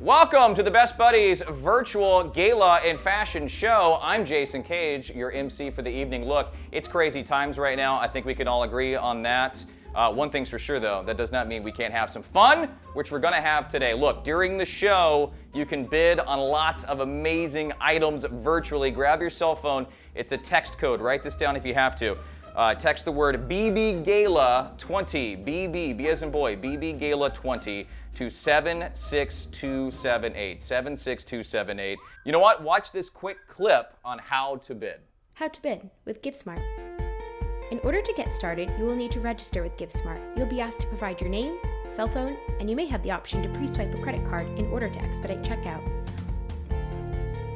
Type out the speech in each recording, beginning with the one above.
Welcome to the Best Buddies virtual gala and fashion show. I'm Jason Cage, your MC for the evening. Look, it's crazy times right now. I think we can all agree on that. One thing's for sure though, that does not mean we can't have some fun, which we're gonna have today. Look, during the show, you can bid on lots of amazing items virtually. Grab your cell phone. It's a text code. Write this down if you have to. Text the word BBGALA20, B as in boy, BBGALA20 to 76278, 76278. You know what? Watch this quick clip on how to bid. How to bid with GiveSmart. In order to get started, you will need to register with GiveSmart. You'll be asked to provide your name, cell phone, and you may have the option to pre-swipe a credit card in order to expedite checkout.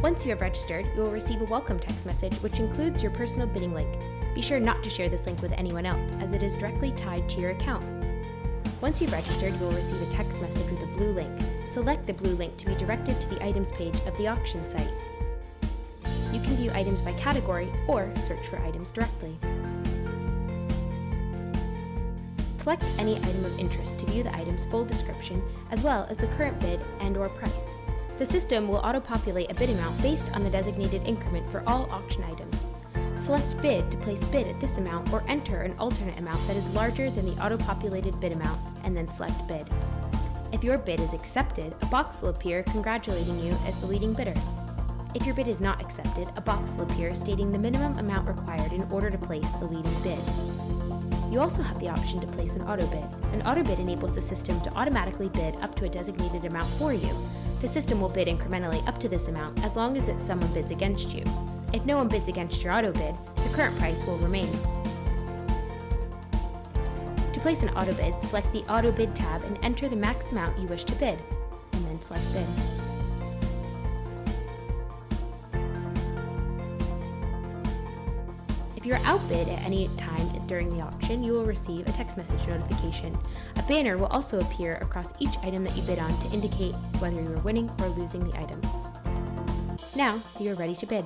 Once you have registered, you will receive a welcome text message which includes your personal bidding link. Be sure not to share this link with anyone else as it is directly tied to your account. Once you've registered, you will receive a text message with a blue link. Select the blue link to be directed to the items page of the auction site. You can view items by category or search for items directly. Select any item of interest to view the item's full description as well as the current bid and/or price. The system will auto-populate a bid amount based on the designated increment for all auction items. Select Bid to place bid at this amount or enter an alternate amount that is larger than the auto-populated bid amount, and then select Bid. If your bid is accepted, a box will appear congratulating you as the leading bidder. If your bid is not accepted, a box will appear stating the minimum amount required in order to place the leading bid. You also have the option to place an auto bid. An auto bid enables the system to automatically bid up to a designated amount for you. The system will bid incrementally up to this amount as long as someone bids against you. If no one bids against your auto bid, the current price will remain. To place an auto bid, select the Auto Bid tab and enter the max amount you wish to bid, and then select Bid. If you are outbid at any time during the auction, you will receive a text message notification. A banner will also appear across each item that you bid on to indicate whether you are winning or losing the item. Now, you are ready to bid.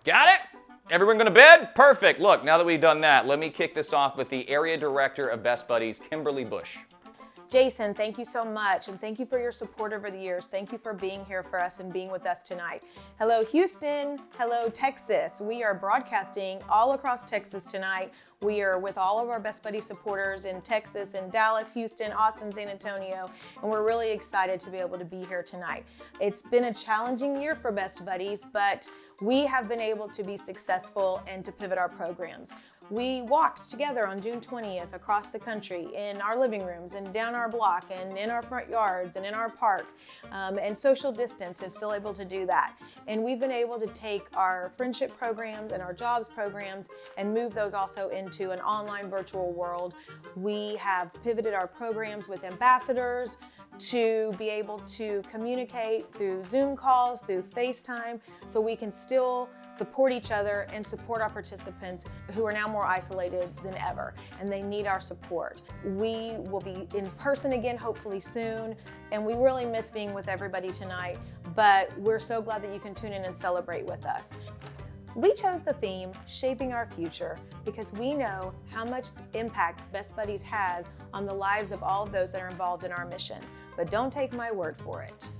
Got it? Everyone gonna bid? Perfect. Look, now that we've done that, let me kick this off with the Area Director of Best Buddies, Kimberly Bush. Jason, thank you so much, and thank you for your support over the years. Thank you for being here for us and being with us tonight. Hello, Houston. Hello, Texas. We are broadcasting all across Texas tonight. We are with all of our Best Buddy supporters in Texas, in Dallas, Houston, Austin, San Antonio, and we're really excited to be able to be here tonight. It's been a challenging year for Best Buddies, but we have been able to be successful and to pivot our programs. We walked together on June 20th across the country in our living rooms and down our block and in our front yards and in our park and social distance and still able to do that. And we've been able to take our friendship programs and our jobs programs and move those also into an online virtual world. We have pivoted our programs with ambassadors to be able to communicate through Zoom calls, through FaceTime, so we can still support each other and support our participants who are now more isolated than ever, and they need our support. We will be in person again hopefully soon, and we really miss being with everybody tonight, but we're so glad that you can tune in and celebrate with us. We chose the theme, Shaping Our Future, because we know how much impact Best Buddies has on the lives of all of those that are involved in our mission. But don't take my word for it.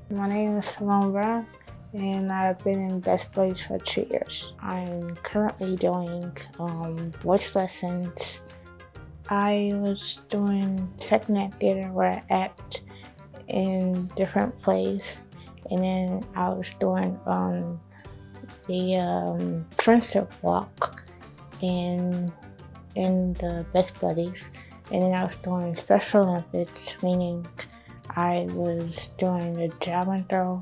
My name is Simone Brown, and I've been in Best Buddies for 2 years. I'm currently doing voice lessons. I was doing second act theater where I act in different plays, and then I was doing the friendship walk in the Best Buddies, and then I was doing Special Olympics, meaning I was doing the javelin throw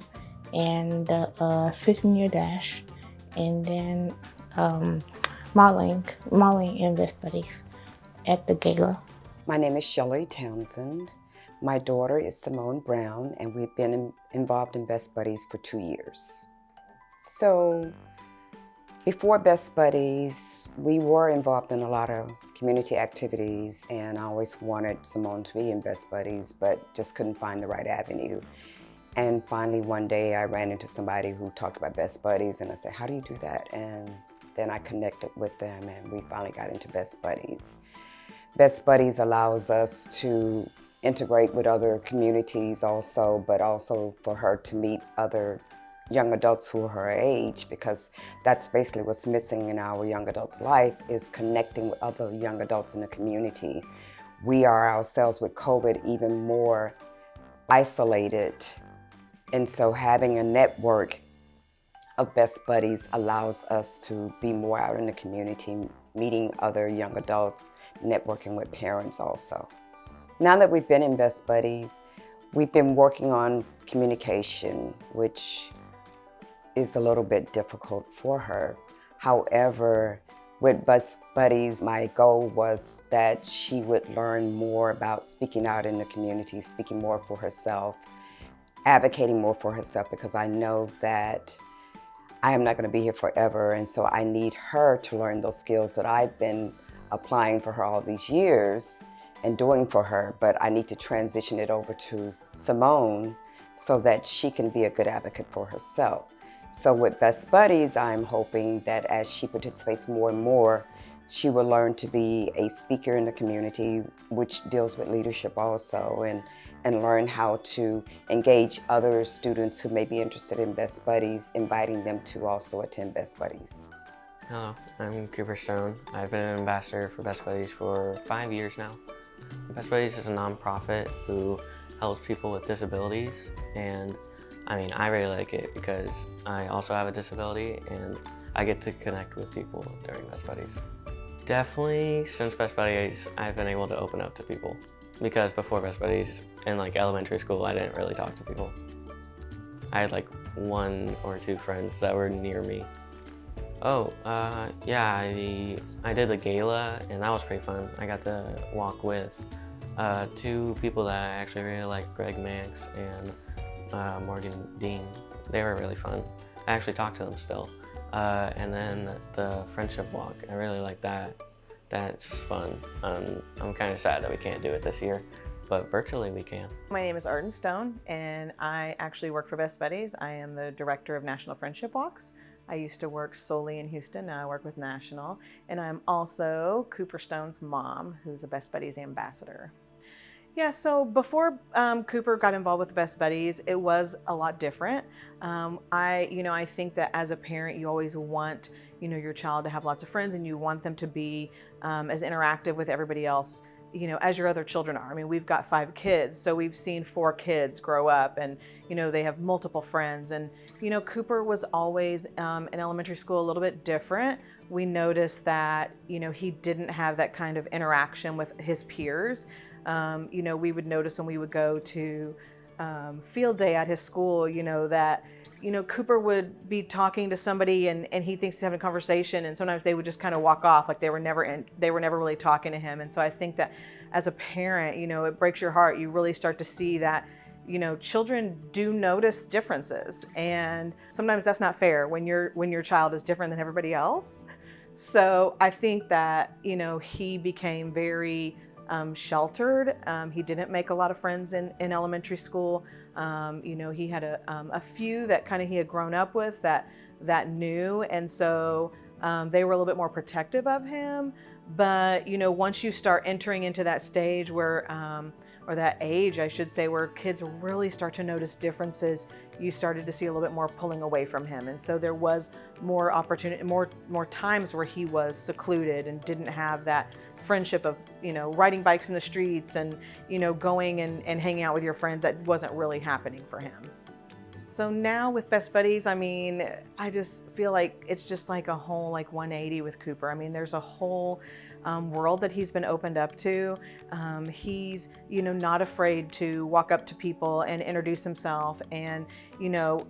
and the 15-year dash, and then modeling in Best Buddies at the Gala. My name is Shelly Townsend. My daughter is Simone Brown, and we've been involved in Best Buddies for 2 years. So before Best Buddies, we were involved in a lot of community activities, and I always wanted Simone to be in Best Buddies, but just couldn't find the right avenue. And finally, one day I ran into somebody who talked about Best Buddies, and I said, how do you do that? And then I connected with them, and we finally got into Best Buddies. Best Buddies allows us to integrate with other communities also, but also for her to meet other young adults who are her age, because that's basically what's missing in our young adults' life, is connecting with other young adults in the community. We are ourselves with COVID even more isolated, and so having a network of best buddies allows us to be more out in the community, meeting other young adults, networking with parents also. Now that we've been in Best Buddies, we've been working on communication, which is a little bit difficult for her. However, with Best Buddies, my goal was that she would learn more about speaking out in the community, speaking more for herself, advocating more for herself, because I know that I am not going to be here forever, and so I need her to learn those skills that I've been applying for her all these years and doing for her, but I need to transition it over to Simone so that she can be a good advocate for herself. So with Best Buddies, I'm hoping that as she participates more and more, she will learn to be a speaker in the community, which deals with leadership also, and learn how to engage other students who may be interested in Best Buddies, inviting them to also attend Best Buddies. Hello, I'm Cooper Stone. I've been an ambassador for Best Buddies for 5 years now. Best Buddies is a nonprofit who helps people with disabilities, and I really like it because I also have a disability and I get to connect with people during Best Buddies. Definitely, since Best Buddies, I've been able to open up to people, because before Best Buddies in elementary school, I didn't really talk to people. I had 1 or 2 friends that were near me. Yeah, I did the gala, and that was pretty fun. I got to walk with 2 people that I actually really like, Greg Manx and Morgan Dean. They were really fun. I actually talk to them still. And then the friendship walk, I really like that. That's fun. I'm kind of sad that we can't do it this year, but virtually we can. My name is Arden Stone, and I actually work for Best Buddies. I am the director of National Friendship Walks. I used to work solely in Houston, now I work with National, and I'm also Cooper Stone's mom, who's a Best Buddies ambassador. Yeah, so before Cooper got involved with Best Buddies, it was a lot different. I think that as a parent, you always want, your child to have lots of friends, and you want them to be as interactive with everybody else, as your other children are. We've got 5 kids, so we've seen 4 kids grow up, and they have multiple friends. And Cooper was always in elementary school a little bit different. We noticed that he didn't have that kind of interaction with his peers. We would notice when we would go to field day at his school, that Cooper would be talking to somebody and he thinks he's having a conversation, and sometimes they would just kind of walk off, like they were never really talking to him. And so I think that as a parent, it breaks your heart. You really start to see that children do notice differences, and sometimes that's not fair when your child is different than everybody else. So I think that he became very sheltered. He didn't make a lot of friends in elementary school. He had a few that he had grown up with that knew, and so they were a little bit more protective of him. But once you start entering into that stage where or that age, I should say, where kids really start to notice differences, you started to see a little bit more pulling away from him. And so there was more opportunity, more times where he was secluded and didn't have that friendship of, riding bikes in the streets and, going and hanging out with your friends. That wasn't really happening for him. So now with Best Buddies, I just feel like it's just like a whole 180 with Cooper. There's a whole world that he's been opened up to. He's, not afraid to walk up to people and introduce himself. And,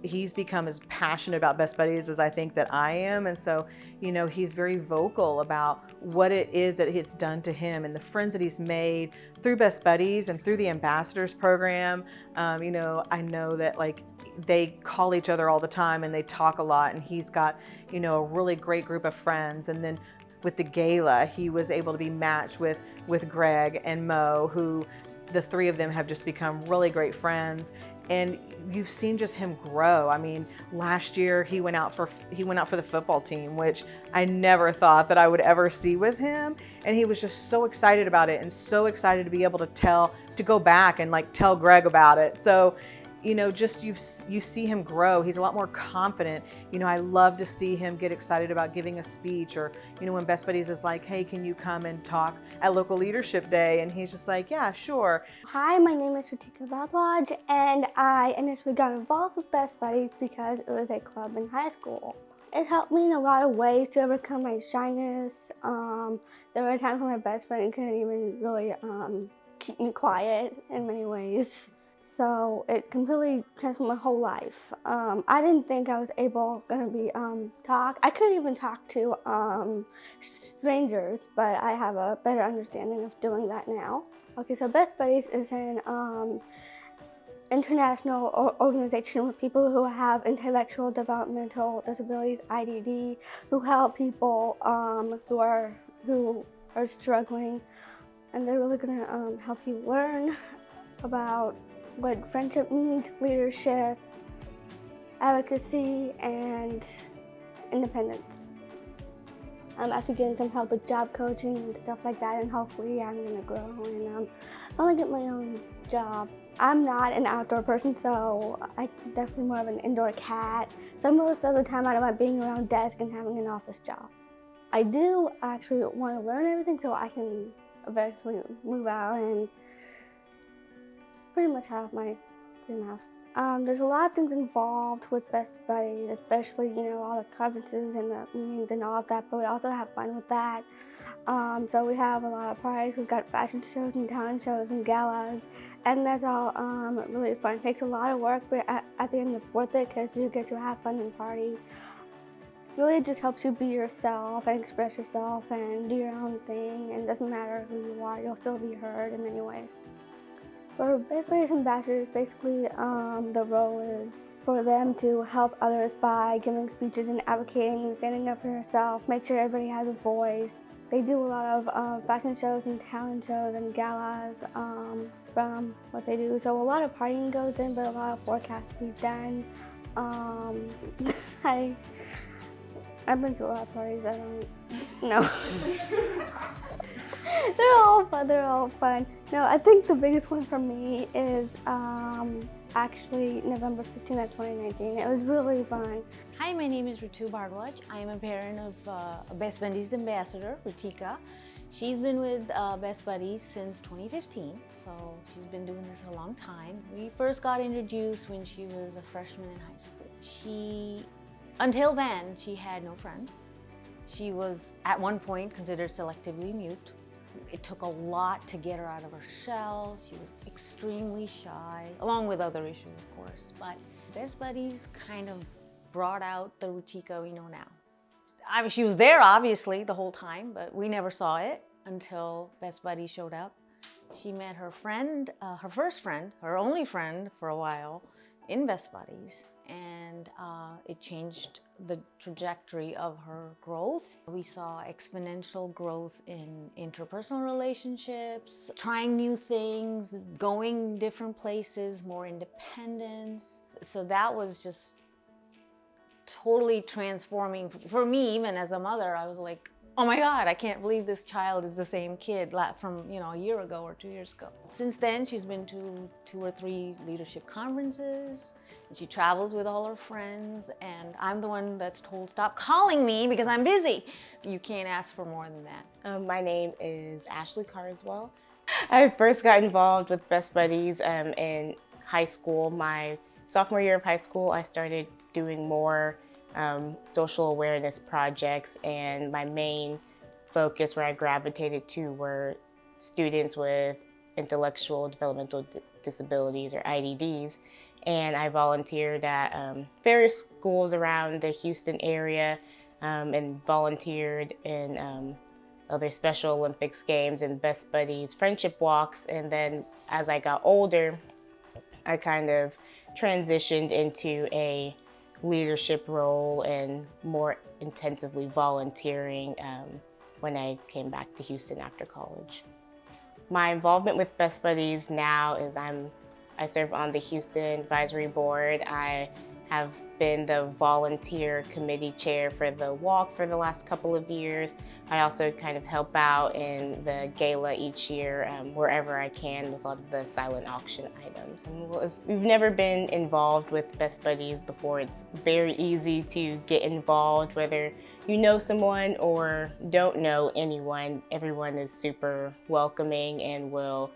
he's become as passionate about Best Buddies as I think that I am. And so, he's very vocal about what it is that it's done to him and the friends that he's made through Best Buddies and through the Ambassadors program. I know that they call each other all the time and they talk a lot, and he's got, a really great group of friends. And then with the gala, he was able to be matched with Greg and Mo, who the 3 of them have just become really great friends. and you've seen just him grow. I mean, last year he went out for the football team, which I never thought that I would ever see with him, and he was just so excited about it and so excited to be able to go back and like tell Greg about it. So, you know, just you see him grow. He's a lot more confident. You know, I love to see him get excited about giving a speech, or, you know, when Best Buddies is like, hey, can you come and talk at local leadership day? And he's just like, yeah, sure. Hi, my name is Rutika Bathwage, and I initially got involved with Best Buddies because it was a club in high school. It helped me in a lot of ways to overcome my shyness. There were times when my best friend couldn't even really keep me quiet in many ways. So it completely transformed my whole life. I didn't think I was gonna be talk. I couldn't even talk to strangers, but I have a better understanding of doing that now. Okay, so Best Buddies is an international organization with people who have intellectual developmental disabilities, IDD, who help people who are struggling, and they're really gonna help you learn about what friendship means, leadership, advocacy, and independence. I'm actually getting some help with job coaching and stuff like that, and hopefully I'm gonna grow and finally get my own job. I'm not an outdoor person, so I'm definitely more of an indoor cat. So most of the time I don't mind being around desk and having an office job. I do actually want to learn everything so I can eventually move out and pretty much have my dream house. There's a lot of things involved with Best Buddies, especially, you know, all the conferences and the meetings and all of that, but we also have fun with that. So we have a lot of parties. We've got fashion shows and talent shows and galas, and that's all really fun. It takes a lot of work, but at the end it's worth it because you get to have fun and party. Really, it just helps you be yourself and express yourself and do your own thing, and it doesn't matter who you are, you'll still be heard in many ways. For Best Buddies Ambassadors, basically the role is for them to help others by giving speeches and advocating and standing up for yourself, make sure everybody has a voice. They do a lot of fashion shows and talent shows and galas from what they do. So a lot of partying goes in, but a lot of forecasts to be done. I've been to a lot of parties, I don't know. They're all fun. No, I think the biggest one for me is actually November 15th of 2019. It was really fun. Hi, my name is Rutika Bathwage. I am a parent of Best Buddies Ambassador, Rutika. She's been with Best Buddies since 2015, so she's been doing this a long time. We first got introduced when she was a freshman in high school. Until then, she had no friends. She was, at one point, considered selectively mute. It took a lot to get her out of her shell. She was extremely shy, along with other issues, of course. But Best Buddies kind of brought out the Rutika we know now. I mean, she was there, obviously, the whole time, but we never saw it until Best Buddies showed up. She met her friend, her first friend, her only friend for a while, in Best Buddies, and it changed the trajectory of her growth. We saw exponential growth in interpersonal relationships, trying new things, going different places, more independence. So that was just totally transforming. For me, even as a mother, I was like, oh my God, I can't believe this child is the same kid from, you know, a year ago or 2 years ago. Since then, she's been to 2 or 3 leadership conferences, and she travels with all her friends, and I'm the one that's told, stop calling me because I'm busy. You can't ask for more than that. My name is Ashley Carswell. I first got involved with Best Buddies in high school. My sophomore year of high school, I started doing more social awareness projects, and my main focus where I gravitated to were students with intellectual developmental disabilities or IDDs, and I volunteered at various schools around the Houston area and volunteered in other Special Olympics games and Best Buddies friendship walks. And then as I got older, I kind of transitioned into a leadership role and more intensively volunteering when I came back to Houston after college. My involvement with Best Buddies now is I'm I serve on the Houston Advisory Board. I have been the volunteer committee chair for the walk for the last couple of years. I also kind of help out in the gala each year wherever I can with all of the silent auction items. Well, if you've never been involved with Best Buddies before, it's very easy to get involved, whether you know someone or don't know anyone. Everyone is super welcoming and will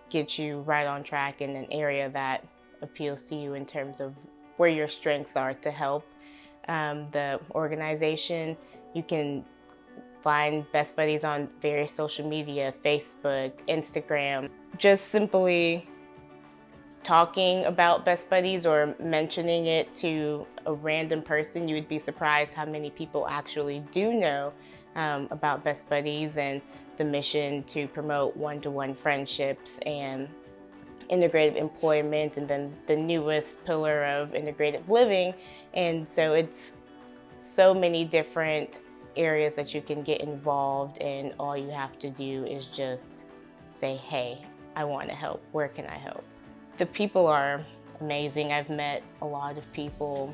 get you right on track in an area that appeals to you in terms of where your strengths are to help the organization. You can find Best Buddies on various social media, Facebook, Instagram. Just simply talking about Best Buddies or mentioning it to a random person, you would be surprised how many people actually do know about Best Buddies and the mission to promote one-to-one friendships and integrative employment, and then the newest pillar of integrative living. And so it's so many different areas that you can get involved in. All you have to do is just say, hey, I want to help. Where can I help? The people are amazing. I've met a lot of people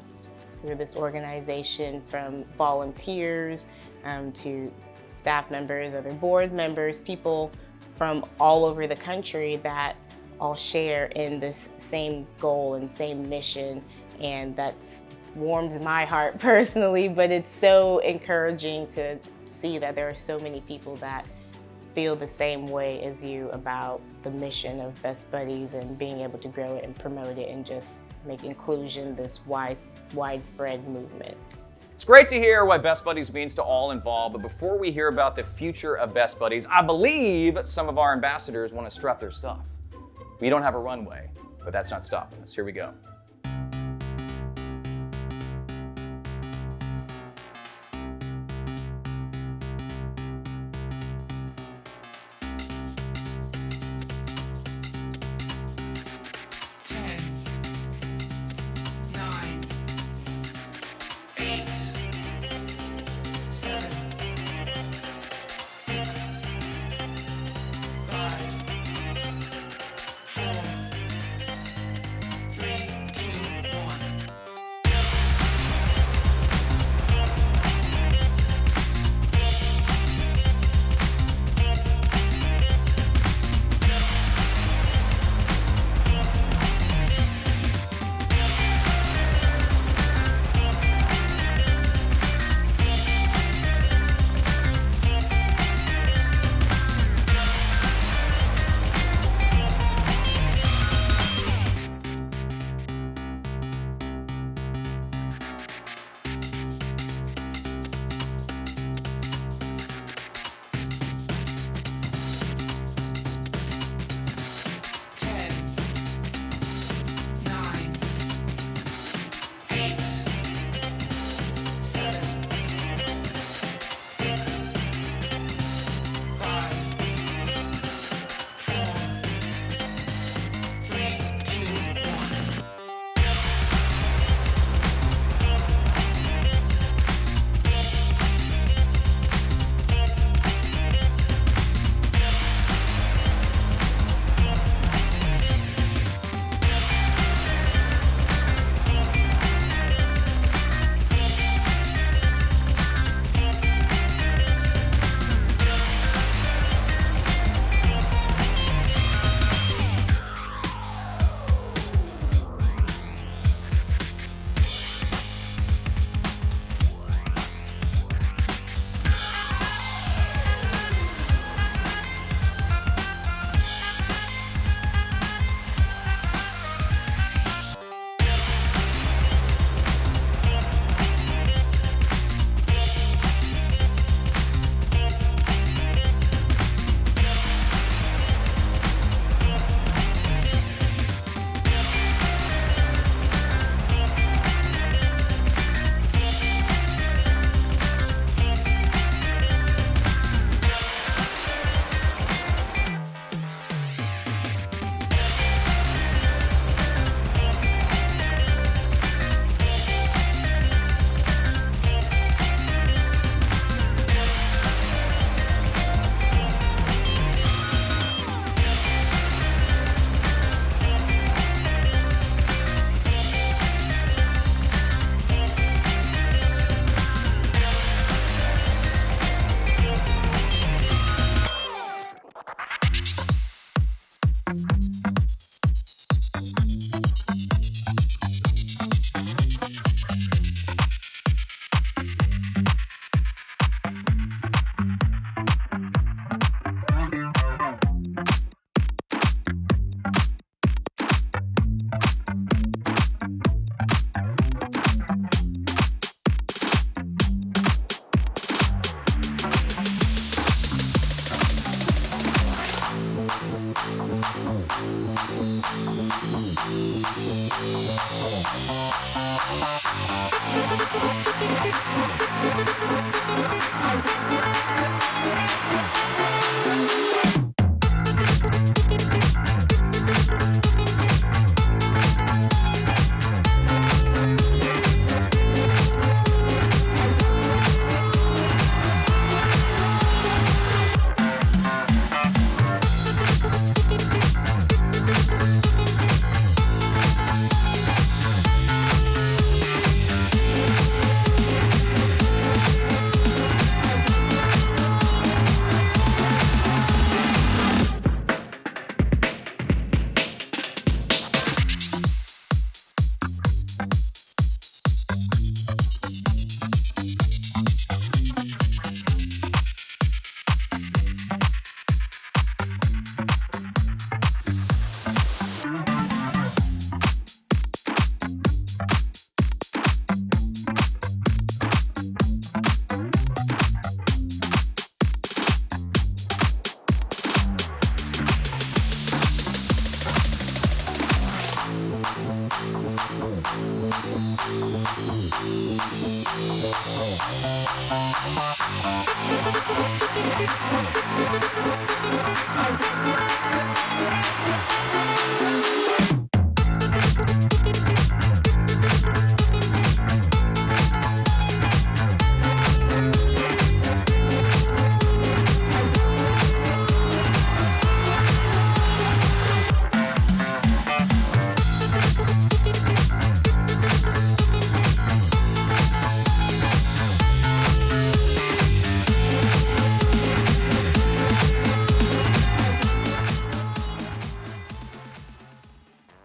through this organization, from volunteers to staff members, other board members, people from all over the country that all share in this same goal and same mission, and that's warms my heart personally, but it's so encouraging to see that there are so many people that feel the same way as you about the mission of Best Buddies and being able to grow it and promote it and just make inclusion this widespread movement. It's great to hear what Best Buddies means to all involved, but before we hear about the future of Best Buddies, I believe some of our ambassadors want to strut their stuff. We don't have a runway, but that's not stopping us. Here we go.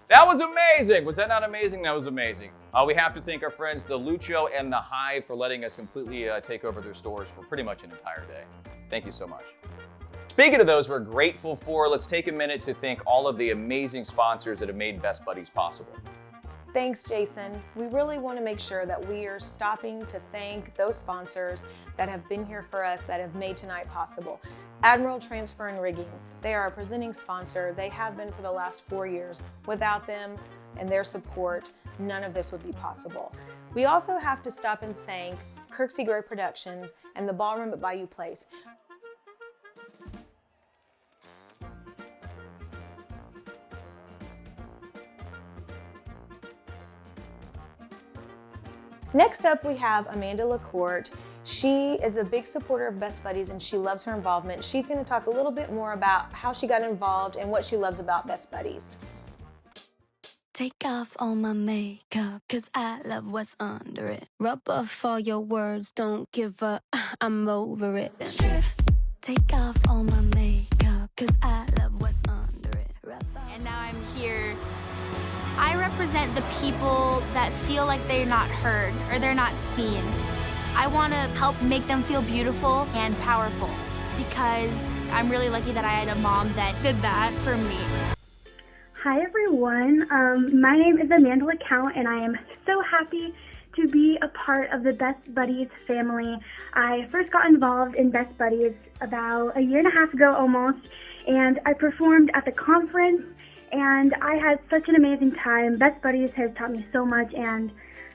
That was amazing. Was that not amazing? That was amazing. We have to thank our friends, the Lucho and the Hive, for letting us completely take over their stores for pretty much an entire day. Thank you so much. Speaking of those we're grateful for, let's take a minute to thank all of the amazing sponsors that have made Best Buddies possible. Thanks, Jason. We really want to make sure that we are stopping to thank those sponsors that have been here for us, that have made tonight possible. Admiral Transfer and Rigging, they are a presenting sponsor. They have been for the last 4 years. Without them and their support, none of this would be possible. We also have to stop and thank Kirksey Gray Productions and the Ballroom at Bayou Place. Next up, we have Amanda LaCourte. She is a big supporter of Best Buddies and she loves her involvement. She's going to talk a little bit more about how she got involved and what she loves about Best Buddies. Take off all my makeup, 'cause I love what's under it. Rub off all your words, don't give up, I'm over it. Strip. Take off all my makeup, 'cause I love what's under it. And now I'm here. I represent the people that feel like they're not heard or they're not seen. I want to help make them feel beautiful and powerful because I'm really lucky that I had a mom that did that for me. Hi everyone, my name is Amanda LaCount and I am so happy to be a part of the Best Buddies family. I first got involved in Best Buddies about 1.5 years ago almost, and I performed at the conference and I had such an amazing time. Best Buddies has taught me so much and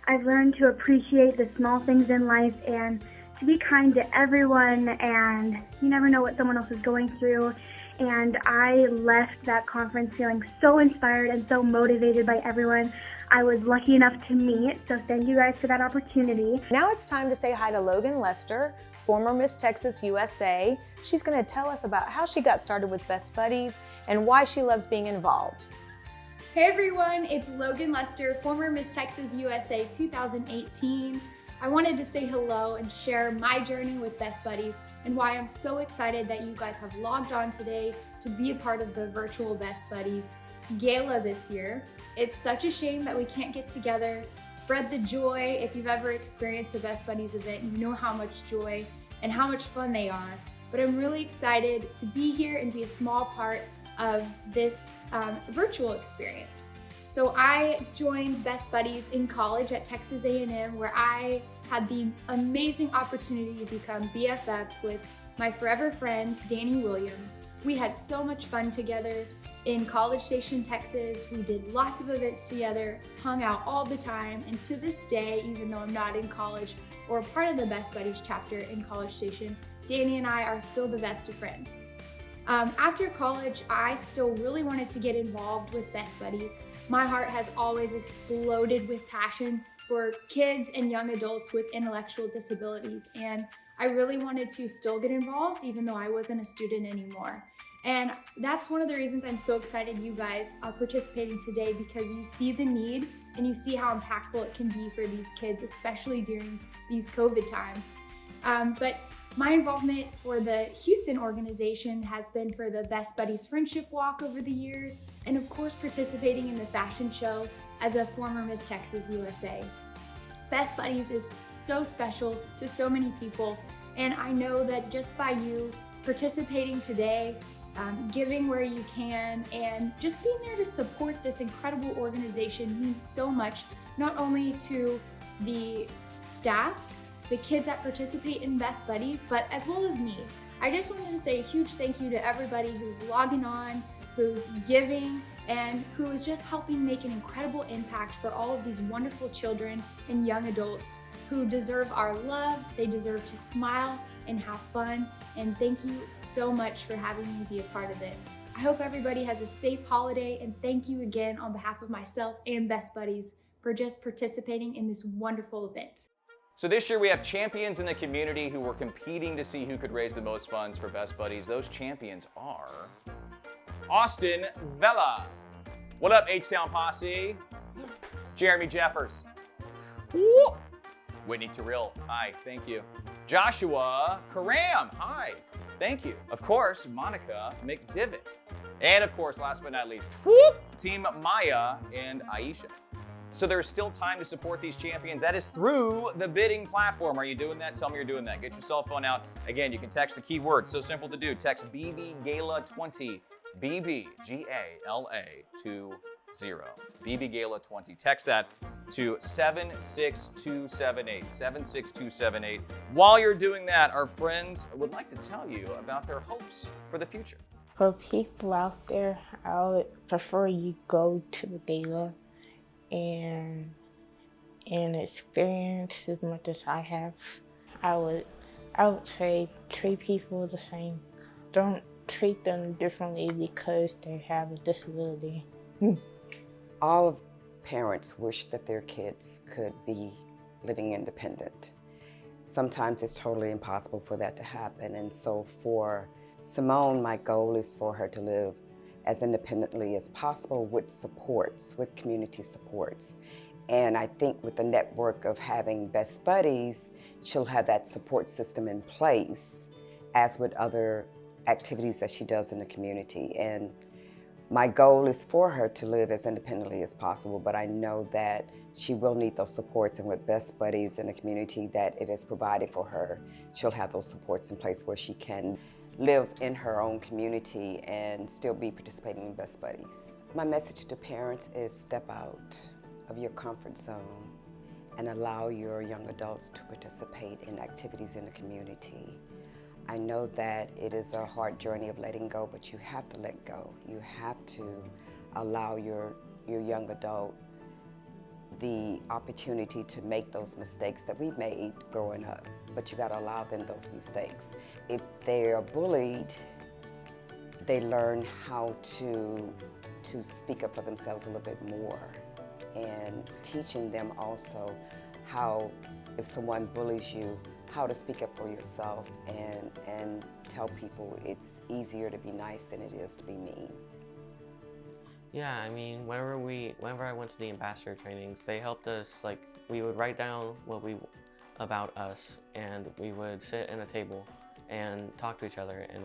I've learned to appreciate the small things in life and to be kind to everyone, and you never know what someone else is going through. And I left that conference feeling so inspired and so motivated by everyone I was lucky enough to meet, so thank you guys for that opportunity. Now it's time to say hi to Logan Lester, former Miss Texas USA. She's going to tell us about how she got started with Best Buddies and why she loves being involved. Hey everyone, it's Logan Lester, former Miss Texas USA 2018. I wanted to say hello and share my journey with Best Buddies and why I'm so excited that you guys have logged on today to be a part of the virtual Best Buddies Gala this year. It's such a shame that we can't get together. Spread the joy. If you've ever experienced a Best Buddies event, you know how much joy and how much fun they are. But I'm really excited to be here and be a small part of this virtual experience. So I joined Best Buddies in college at Texas A&M, where I had the amazing opportunity to become BFFs with my forever friend, Danny Williams. We had so much fun together, in College Station, Texas. We did lots of events together, hung out all the time, and to this day, even though I'm not in college or a part of the Best Buddies chapter in College Station, Danny and I are still the best of friends. After college, I still really wanted to get involved with Best Buddies. My heart has always exploded with passion for kids and young adults with intellectual disabilities, and I really wanted to still get involved even though I wasn't a student anymore. And that's one of the reasons I'm so excited you guys are participating today, because you see the need and you see how impactful it can be for these kids, especially during these COVID times. But my involvement for the Houston organization has been for the Best Buddies Friendship Walk over the years, and of course participating in the fashion show as a former Miss Texas USA. Best Buddies is so special to so many people, and I know that just by you participating today, giving where you can, and just being there to support this incredible organization means so much, not only to the staff, the kids that participate in Best Buddies, but as well as me. I just wanted to say a huge thank you to everybody who's logging on, who's giving, and who is just helping make an incredible impact for all of these wonderful children and young adults who deserve our love. They deserve to smile and have fun. And thank you so much for having me be a part of this. I hope everybody has a safe holiday, and thank you again on behalf of myself and Best Buddies for just participating in this wonderful event. So this year we have champions in the community who were competing to see who could raise the most funds for Best Buddies. Those champions are Austin Vela. What up, H-Town Posse? Jeremy Jeffers. Woo! Whitney Terrell, hi, thank you. Joshua Karam, hi, thank you. Of course, Monica McDivitt. And of course, last but not least, whoop, Team Maya and Aisha. So there's still time to support these champions. That is through the bidding platform. Are you doing that? Tell me you're doing that. Get your cell phone out. Again, you can text the keyword. So simple to do. Text BBGALA20, BBGALA20. BBGALA20. Text that to 76278. 76278. While you're doing that, our friends would like to tell you about their hopes for the future. For people out there, I would prefer you go to the gala and experience as much as I have. I would say treat people the same. Don't treat them differently because they have a disability. All parents wish that their kids could be living independent. Sometimes it's totally impossible for that to happen. And so for Simone, my goal is for her to live as independently as possible with supports, with community supports. And I think with the network of having Best Buddies, she'll have that support system in place, as with other activities that she does in the community. And my goal is for her to live as independently as possible, but I know that she will need those supports, and with Best Buddies in the community that it is provided for her, she'll have those supports in place where she can live in her own community and still be participating in Best Buddies. My message to parents is step out of your comfort zone and allow your young adults to participate in activities in the community. I know that it is a hard journey of letting go, but you have to let go. You have to allow your young adult the opportunity to make those mistakes that we made growing up, but you gotta allow them those mistakes. If they are bullied, they learn how to speak up for themselves a little bit more, and teaching them also how, if someone bullies you, how to speak up for yourself and tell people it's easier to be nice than it is to be mean. Yeah, I mean, whenever I went to the ambassador trainings, they helped us, like, we would write down about us, and we would sit at a table and talk to each other and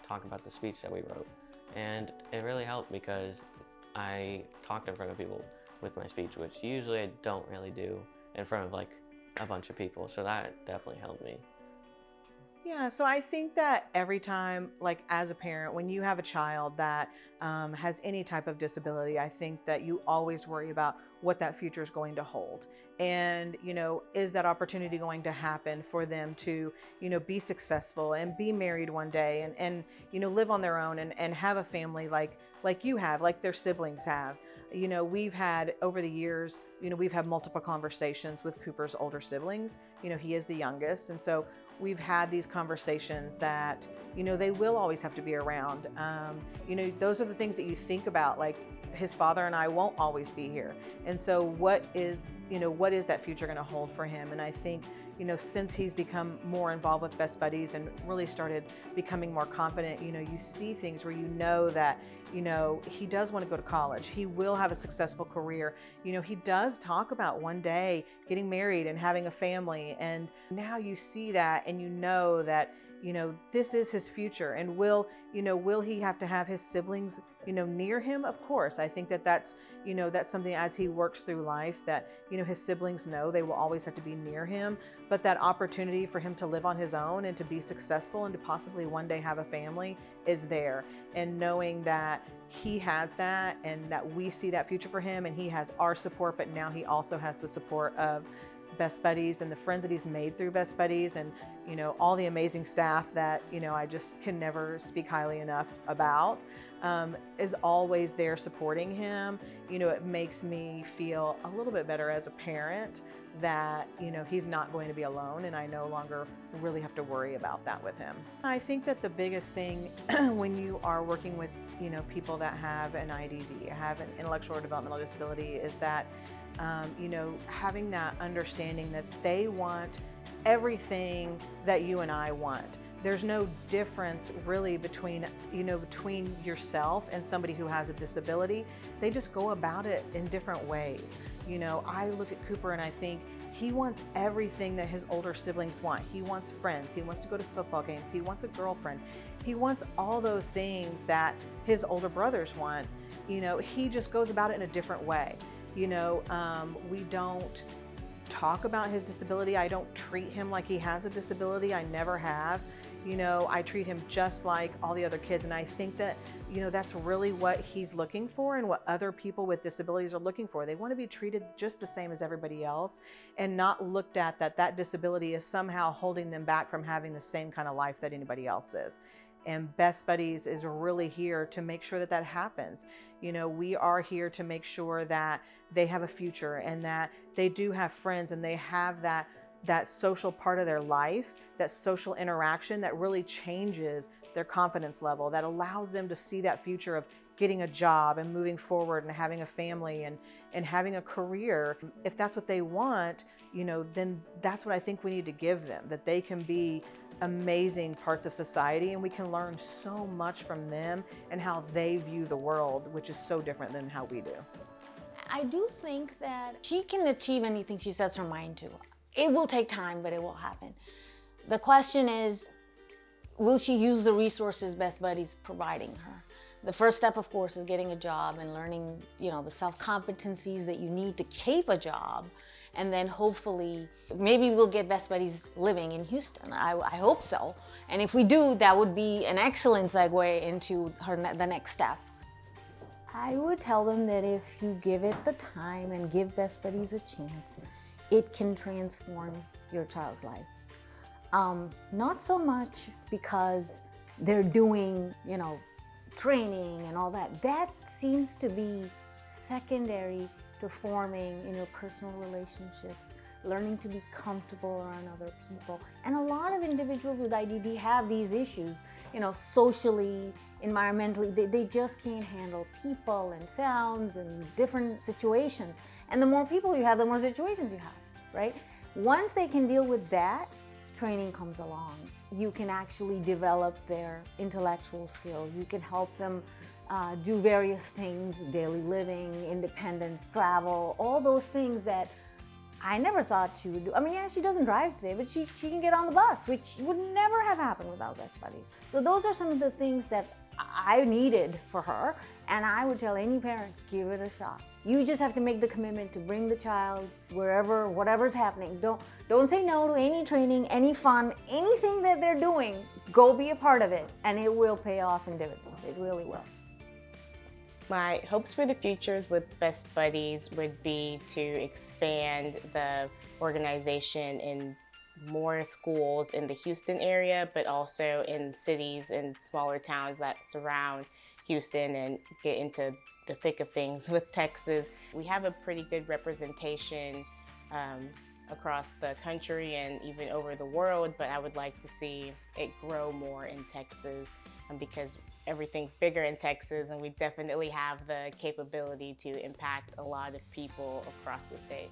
talk about the speech that we wrote. And it really helped because I talked in front of people with my speech, which usually I don't really do in front of like a bunch of people. So that definitely helped me. Yeah, so I think that every time, like as a parent, when you have a child that has any type of disability, I think that you always worry about what that future is going to hold. And, is that opportunity going to happen for them to, be successful and be married one day and live on their own and have a family like you have, like their siblings have. We've had over the years, we've had multiple conversations with Cooper's older siblings. He is the youngest. And so we've had these conversations that, they will always have to be around. Those are the things that you think about, like his father and I won't always be here. And so what is that future going to hold for him? And I think, since he's become more involved with Best Buddies and really started becoming more confident, you see things where that, he does want to go to college. He will have a successful career. He does talk about one day getting married and having a family. And now you see that and that, this is his future. And will he have to have his siblings, near him? Of course. I think that's something as he works through life that, his siblings know they will always have to be near him. But that opportunity for him to live on his own and to be successful and to possibly one day have a family is there. And knowing that he has that and that we see that future for him and he has our support, but now he also has the support of Best Buddies and the friends that he's made through Best Buddies and, all the amazing staff that, I just can never speak highly enough about, is always there supporting him. It makes me feel a little bit better as a parent that, he's not going to be alone and I no longer really have to worry about that with him. I think that the biggest thing when you are working with, people that have an IDD, have an intellectual or developmental disability is that, having that understanding that they want everything that you and I want. There's no difference really between yourself and somebody who has a disability. They just go about it in different ways. I look at Cooper and I think he wants everything that his older siblings want. He wants friends. He wants to go to football games. He wants a girlfriend. He wants all those things that his older brothers want. He just goes about it in a different way. We don't talk about his disability. I don't treat him like he has a disability. I never have. I treat him just like all the other kids. And I think that, that's really what he's looking for and what other people with disabilities are looking for. They want to be treated just the same as everybody else and not looked at that disability is somehow holding them back from having the same kind of life that anybody else is. And Best Buddies is really here to make sure that happens. We are here to make sure that they have a future and that they do have friends and they have that social part of their life, that social interaction that really changes their confidence level, that allows them to see that future of getting a job and moving forward and having a family and having a career. If that's what they want, then that's what I think we need to give them, that they can be amazing parts of society and we can learn so much from them and how they view the world, which is so different than how we do. I do think that she can achieve anything she sets her mind to. It will take time, but it will happen. The question is, will she use the resources Best Buddies providing her? The first step, of course, is getting a job and learning, the self-competencies that you need to keep a job. And then hopefully, maybe we'll get Best Buddies living in Houston. I hope so. And if we do, that would be an excellent segue into the next step. I would tell them that if you give it the time and give Best Buddies a chance, it can transform your child's life. Not so much because they're doing, training and all that. That seems to be secondary to forming personal relationships, learning to be comfortable around other people. And a lot of individuals with IDD have these issues, socially, environmentally. They just can't handle people and sounds and different situations. And the more people you have, the more situations you have, right? Once they can deal with that, training comes along. You can actually develop their intellectual skills. You can help them do various things, daily living, independence, travel, all those things that I never thought she would do. I mean, yeah, she doesn't drive today, but she can get on the bus, which would never have happened without Best Buddies. So those are some of the things that I needed for her, and I would tell any parent, give it a shot. You just have to make the commitment to bring the child wherever, whatever's happening. Don't say no to any training, any fun, anything that they're doing. Go be a part of it, and it will pay off in dividends. It really will. My hopes for the future with Best Buddies would be to expand the organization in more schools in the Houston area, but also in cities and smaller towns that surround Houston, and get into the thick of things with Texas. We have a pretty good representation across the country and even over the world, but I would like to see it grow more in Texas because everything's bigger in Texas, and we definitely have the capability to impact a lot of people across the state.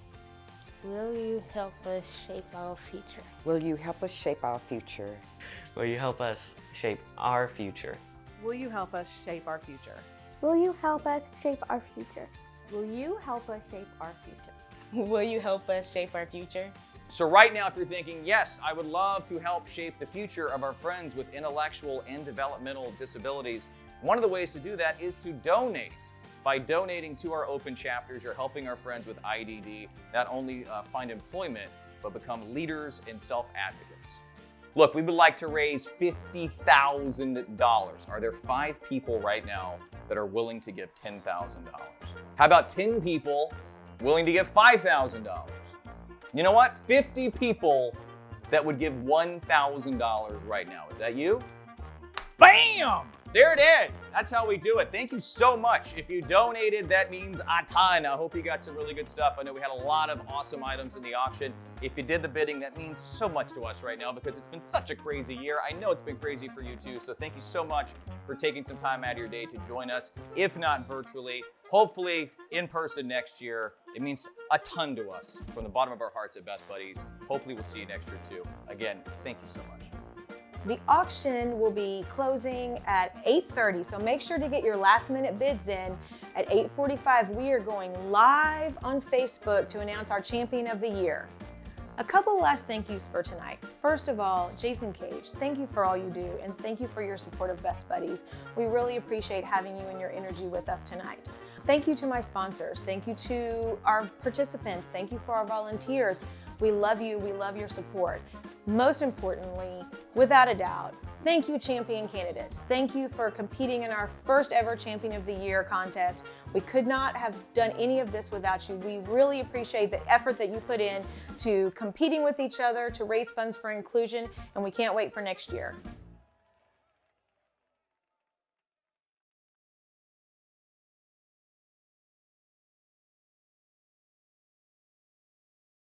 Will you help us shape our future? Will you help us shape our future? Will you help us shape our future? Will you help us shape our future? Will you help us shape our future? Will you help us shape our future? Will you help us shape our future? So right now, if you're thinking, yes, I would love to help shape the future of our friends with intellectual and developmental disabilities, one of the ways to do that is to donate. By donating to our open chapters, you're helping our friends with IDD not only find employment, but become leaders and self-advocates. Look, we would like to raise $50,000. Are there 5 people right now that are willing to give $10,000? How about 10 people willing to give $5,000? You know what? 50 people that would give $1,000 right now. Is that you? Bam! There it is. That's how we do it. Thank you so much. If you donated, that means a ton. I hope you got some really good stuff. I know we had a lot of awesome items in the auction. If you did the bidding, that means so much to us right now because it's been such a crazy year. I know it's been crazy for you too. So thank you so much for taking some time out of your day to join us, if not virtually, hopefully in person next year. It means a ton to us from the bottom of our hearts at Best Buddies. Hopefully we'll see you next year too. Again, thank you so much. The auction will be closing at 8:30, so make sure to get your last minute bids in. At 8:45, we are going live on Facebook to announce our champion of the year. A couple last thank yous for tonight. First of all, Jason Cage, thank you for all you do, and thank you for your support of Best Buddies. We really appreciate having you and your energy with us tonight. Thank you to my sponsors. Thank you to our participants. Thank you for our volunteers. We love you. We love your support. Most importantly, without a doubt, thank you, champion candidates. Thank you for competing in our first ever Champion of the Year contest. We could not have done any of this without you. We really appreciate the effort that you put in to competing with each other to raise funds for inclusion, and we can't wait for next year.